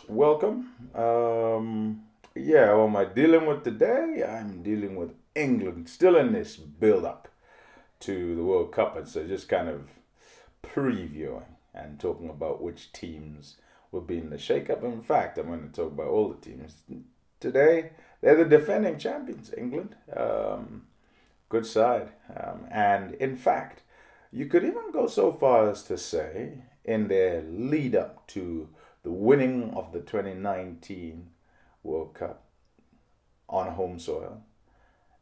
Welcome. What am I dealing with today? I'm dealing with England, still in this build up to the World Cup, and so just kind of previewing and talking about which teams will be in the shake-up. In fact, I'm going to talk about all the teams today. They're the defending champions, England. Good side, and in fact, you could even go so far as to say in their lead up to the winning of the 2019 World Cup on home soil.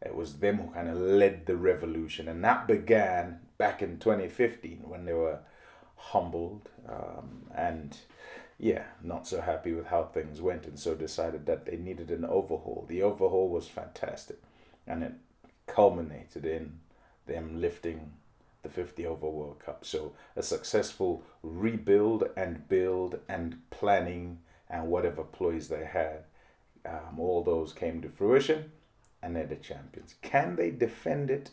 It was them who kind of led the revolution, and that began back in 2015 when they were humbled and not so happy with how things went, and so decided that they needed an overhaul. The overhaul was fantastic, and it culminated in them lifting the 50 over World Cup. So a successful rebuild and build and planning and whatever ploys they had, all those came to fruition, and they're the champions. Can they defend it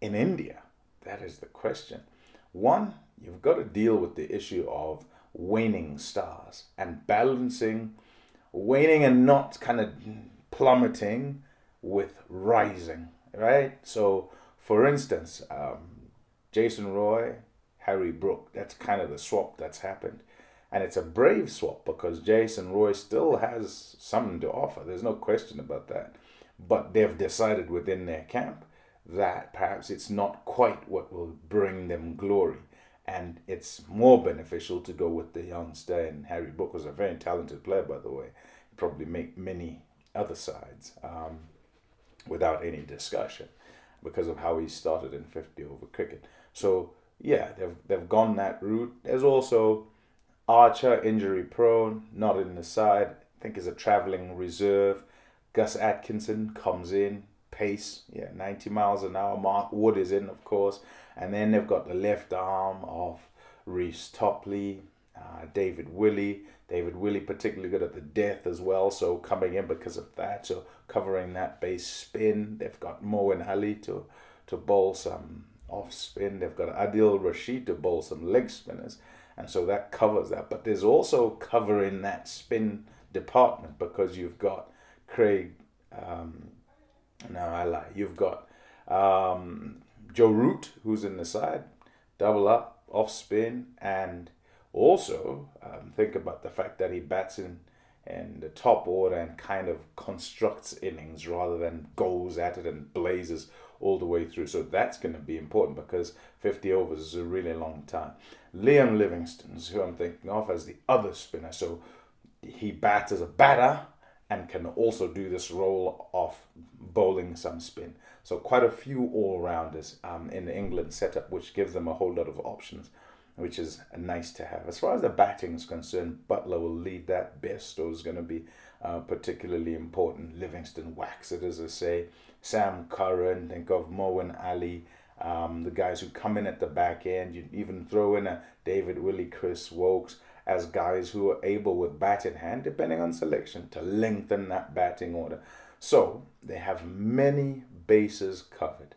in India? That is the question. One, you've got to deal with the issue of waning stars and balancing waning and not kind of plummeting with rising, right? So, for instance, Jason Roy, Harry Brook, that's kind of the swap that's happened. And it's a brave swap because Jason Roy still has something to offer. There's no question about that. But they've decided within their camp that perhaps it's not quite what will bring them glory. And it's more beneficial to go with the youngster. And Harry Brook was a very talented player, by the way. He'd probably make many other sides without any discussion because of how he started in 50 over cricket. So, they've gone that route. There's also Archer, injury prone, not in the side. I think is a travelling reserve. Gus Atkinson comes in, pace, 90 miles an hour. Mark Wood is in, of course. And then they've got the left arm of Reece Topley, David Willey. David Willey particularly good at the death as well, so coming in because of that. So covering that base spin. They've got Moeen Ali to bowl some off spin. They've got Adil Rashid to bowl some leg spinners. And so that covers that. But there's also covering that spin department because you've got Craig, you've got Joe Root, who's in the side, double up, off spin, and also think about the fact that he bats in the top order and kind of constructs innings rather than goes at it and blazes all the way through. So that's going to be important because 50 overs is a really long time. Liam Livingstone's who I'm thinking of as the other spinner. So he bats as a batter and can also do this role of bowling some spin. So quite a few all-rounders in the England setup, which gives them a whole lot of options, which is nice to have. As far as the batting is concerned, Butler will lead that. Bairstow is going to be particularly important. Livingston whacks it, as I say. Sam Curran, think of Moeen Ali, the guys who come in at the back end. You even throw in a David Willey, Chris Wokes as guys who are able with bat in hand, depending on selection, to lengthen that batting order. So they have many bases covered.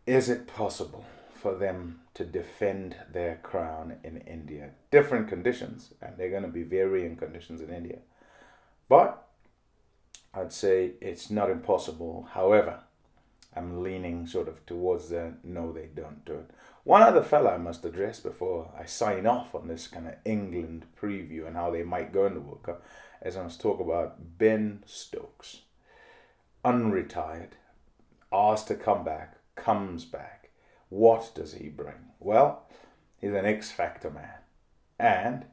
Is it possible for them to defend their crown in India? Different conditions, and they're going to be varying conditions in India. But I'd say it's not impossible. However, I'm leaning sort of towards the no, they don't do it. One other fella I must address before I sign off on this kind of England preview and how they might go in the World Cup, as I was talking about Ben Stokes, unretired, asked to come back, comes back. What does he bring? Well, he's an X Factor man. And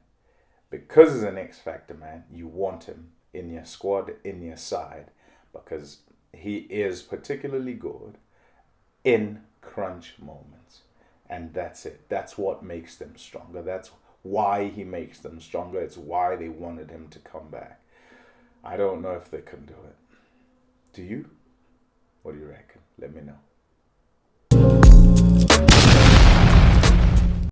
because he's an X Factor man, you want him in your squad, in your side, because he is particularly good in crunch moments. And that's it. That's what makes them stronger. That's why he makes them stronger. It's why they wanted him to come back. I don't know if they can do it. Do you? What do you reckon? Let me know.